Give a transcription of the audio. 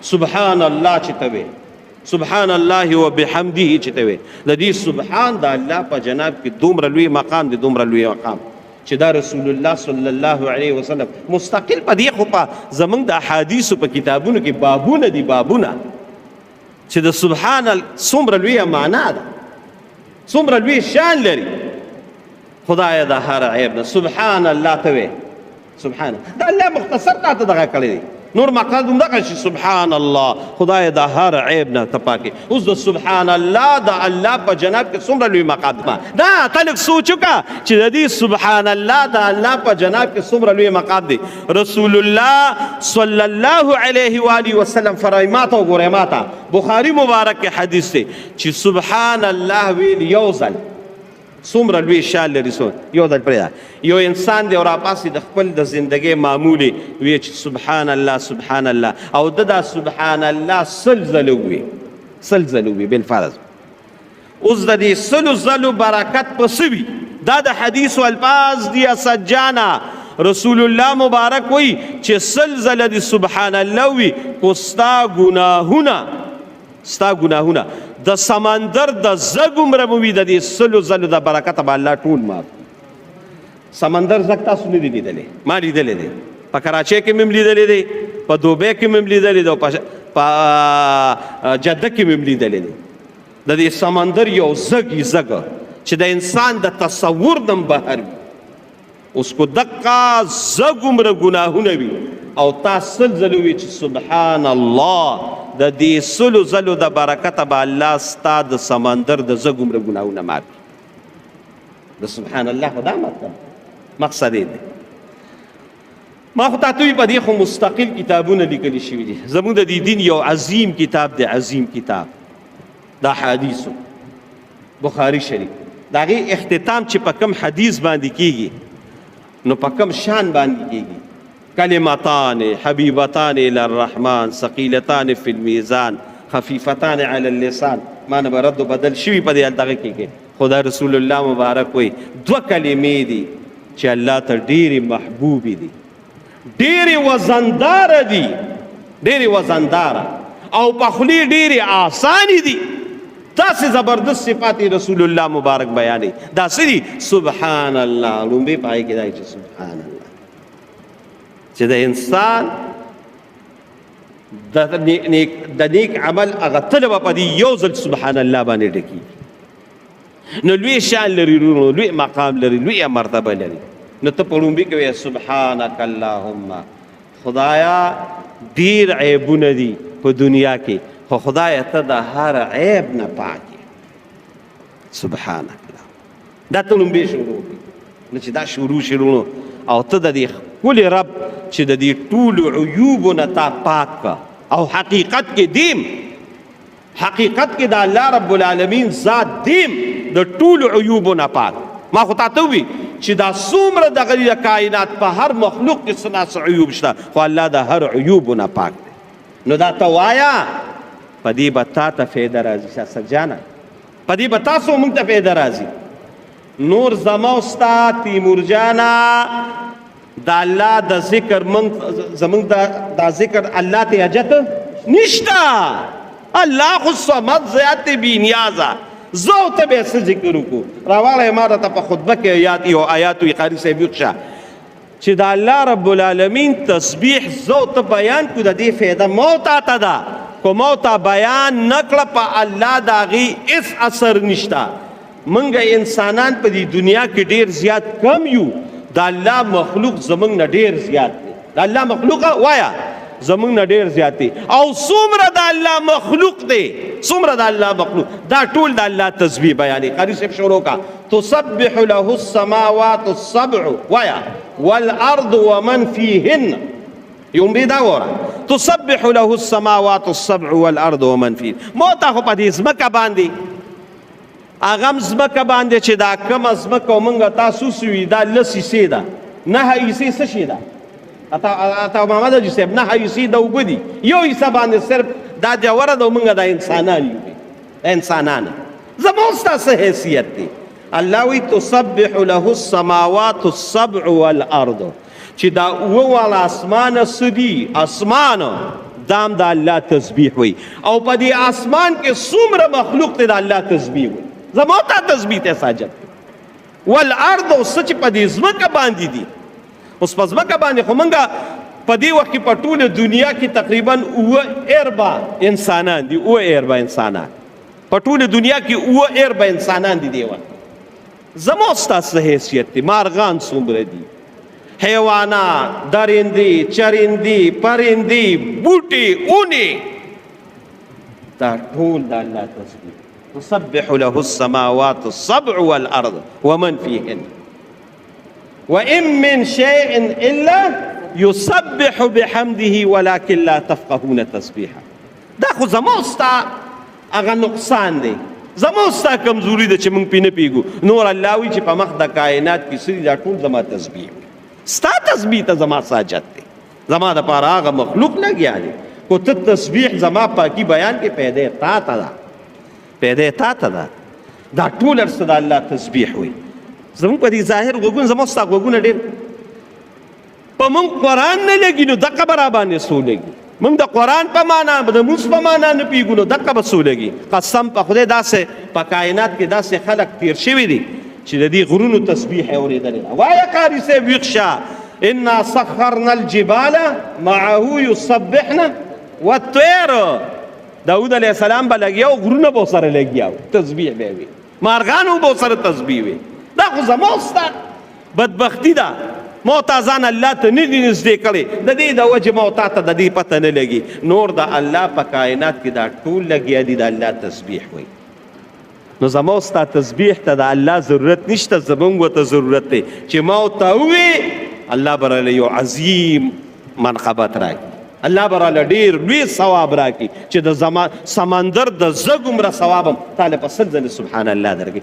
سبحان الله چې ته وې، سبحان الله وبحمده چې ته وې، د دې سبحان د الله په جناب کې دومره لوی مقام دی، دومره لوی مقام چې دا رسول الله صلی الله علیه وسلم مستقل په دې خو په زمونږ د احادیثو په کتابونو کې بابونه دي، بابونه چې د سبحان څومره لویه معنا ده، څومره لوی شان لري. خدای د هر عیب نه سبحان الله ته وې، سبحان دا الله مختصر تاته دغه کړی دی، نور مقصد همدغه چې سبحان الله خدای د هر عیب نه ته پاکې. اوس د سبحان الله د الله په جناب کې څومره لوی مقام ده، دا ته لږ سوچ وکړه چې د دې سبحان الله د الله په جناب کې څومره لوی مقام دی. رسول الله صلی الله علیه و آله وسلم فرمایي، ما ته وګورئ، ما ته بخاري مبارک کې حدیث دی چې سبحان الله ویل یو ځل څومره لوی شان لري. یو ځل پرېږده، یو انسان دی او راپاسې د خپل د زندګۍ معمولې وی چې سبحان الله سبحان الله، او د دا سبحان الله سل ځله ووي، سل ځله ووي بالفرض. اوس د دې سلو ځلو برکت په څه وي؟ دا د حدیثو الفاظ دي سجانا. رسول الله مبارک وی چې سل ځله د سبحان الله وي، خو ستا ګناهونه د سمندر د زګ عمره مو وي، د دې سلو ځلو د برکته به الله ټول معاف. سمندر زګ تاسو نه دي لیدلی؟ ما لیدلی دی، په کراچۍ کې مې هم لیدلی دی، په دوبۍ کې مې هم لیدلی دی، او په جده کې مې هم لیدلی دی. د دې سمندر یو زګ چې د انسان د تصور نه هم بهر وي. اوس کو دقه زګ عمره ګناهونه وي او تا سل ځلو وي چې سبحان الله، د دې سلو ځلو د برکته به الله ستا د سمندر د زګ عمره ګناهونه معاف کړي. د سبحان الله خو دا مقصد دی. ما خو تاته وي په دې خو مستقل کتابونه لیکلي شوي دي. زموږ د دې دین یو عظیم کتاب دی، عظیم کتاب د احادیثو بخاري شریف. د هغې اختتام چې په کوم حدیث باندې کیږي نو په کوم شان باندې کیږي؟ کلمتان حبیبتان الی الرحمن ثقیلتان فی المیزان خفیفتان علی اللسان. معنی به رد و بدل شوي په دې هلته کې. خدا رسول الله مبارک وی دوه کلمې دي چې الله ته ډېرې محبوبې دي، ډېرې وزنداره دي، ډېرې وزنداره او په خولې ډېرې آسانې دي. داسې زبردست صفات رسول الله مبارک بیانوي. دا څه دي؟ سبحان الله. لومبې په هغې کې دا چې سبحان الله چې د انسان د نیک عمل هغه تله به په دې یو ځل سبحان الله باندې ډکېږي. نو لوی شان لري، لوی مقام لري، لوی مرتبه لري. نو ته په لومبي کې وایې سبحانک اللهم. خدایا ډېر عیبونه دي په دنیا کې، خو خدایا ته د هر عیب نه پاک یې. سبحانک الله. دا ته لومبي شروع کړي. نو چې دا شروع او ته د دې ښکلي رب چې د دې ټولو عیوبو نه تا پاک کا، او حقیقت کې دیم، حقیقت کې د الله رب العالمین ذات دیم د ټولو عیوبو نه پاک. ما خو تاته وي چې دا څومره دغه کائنات په هر مخلوق کې څه ناڅه عیوب شته، خو الله د هر عیوبو نه پاک دی. نو دا ته وایه، په دې به تا ته فایده راځي. شاه جانه په دې به تاسو موږ ته فایده راځي. نور زما او ستا تیمور جانا د الله د ذکر زمونږ دا ذکر الله ته حاجت نشته. الله خو صمد ذات بی نیازه. زه او ته به څه ذکر وکړو؟ راواړی ما راته په خطبه کې یو آیات وي، قاري صاحب وښه چې د الله رب العالمین تسبیح زه او ته بیان کړو، د دې فایده مو تاته ده. کو مو ته بیان نه کړه، په الله د هغې هېڅ اثر نشته. منګه انسانان په دې دنیا کې ډېر زیات کم یو، د الله مخلوق زمونږ نه ډېر زیات دی. د الله مخلوقه وایه زمونږ نه ډېر زیات دی. او څومره د الله مخلوق دی، څومره د الله مخلوق، دا ټول د الله تسبیح بیانوي. قاري صاحب شروع کا تسبح له السماوات السبع وایه والارض ومن فیهن. یومبې دا وره تسبح له السماوات السبع والارض ومن فیهن. مو ته خو په دې ځمکه باندې هغه ځمکه باندې چې دا کومه ځمکه ومونږ تاسو سوي دا لس حصې ده، 9 حصې څه شي ده؟ اتا محمد حاجي صاحب 9 حصې د اوبه دي، یو حصه باندې صرف دا جوهره ده. ومونږ دا انسانان یو، انسانان زموږ ستا څه حیثیت دی؟ الله وی تسبح له السماوات السبع والارض، چې دا اوه والا اسمانه څه دي؟ اسمان دام د الله تسبیح وي. او په دې اسمان کې څومره مخلوق ته د الله تسبیح وي، زما ته تسبیح ته ساجد والارض، او څه چې په دې ځمکه باندې دي. اوس په ځمکه باندې خو موږ په دې وخت کې په ټوله دنیا کې تقریبا 9 اربه انسانان دي. 9 اربه انسانان په ټوله دنیا کې 9 اربه انسانان دي. دی وخت زما ستاسو حیثیت دی، مارغان څومره دي، حیوانات، درندې، چرندې، پرندې، بوټي، اونې، دا ټول د الله تسبیح. تسبح له السماوات السبع والارض ومن فيهن وان من شيء الا يسبح بحمده ولكن لا تفقهون تسبيحه. دا خو زما ستا هغه نقصان دی، زما ستا کمزوري ده چې موږ پې نه پوهېږو. نور الله وایي چې په مخ د کائنات کې څه دي، دا ټول زما تسبیح وي. ستا تسبیح ته زما ساجد دی، زما دپاره هغه مخلوق لګیا دی. خو ته تسبیح زما پاکي بیان کې پیدا تا ته ده، پیدا تا ته ده. دا ټول هر څه د الله تسبیح وي. زموږ په دې ظاهر غوږونه، زما ستا غوږونه ډېر په موږ قرآن نه لګي، نو دقه به را باندې څو لګي. موږ د قرآن په معنا، د لمونځ په معنا نه پوهېږو، نو دقه به څو لګي. قسم په خدای داسې په کائنات کې داسې خلک تیر شوي دي چې د دې غرونو تسبیح یې اورېدلې ده. وایه قاري صاحب ویښ شه، انا سخرنا الجبال معه یسبحن والطیر. داود علیه السلام به لګیا و، غرونه به ورسره لګیا و، تسبیح به یې وي، مارغانو به ورسره تسبیح وي. دا خو زما ستا بدبختي ده، ما تا ځان الله ته نه دي نږدې کړی، د دې د وجې ما تا ته د دې پته نه لګي. نور د الله په کائنات کې دا ټول لګیا دي، د الله تسبیح وي. نو زما ستا تسبیح ته د الله ضرورت نشته، زمونږ ورته ضرورت دی چې ما ورته ووایي، الله به راله یو عظیم منقبت راکړي، الله به راله ډېر لوی ثواب راکړي چې د سمندر د زګ عمره ثواب هم تاله په 100 ځلې سبحان الله درکړي.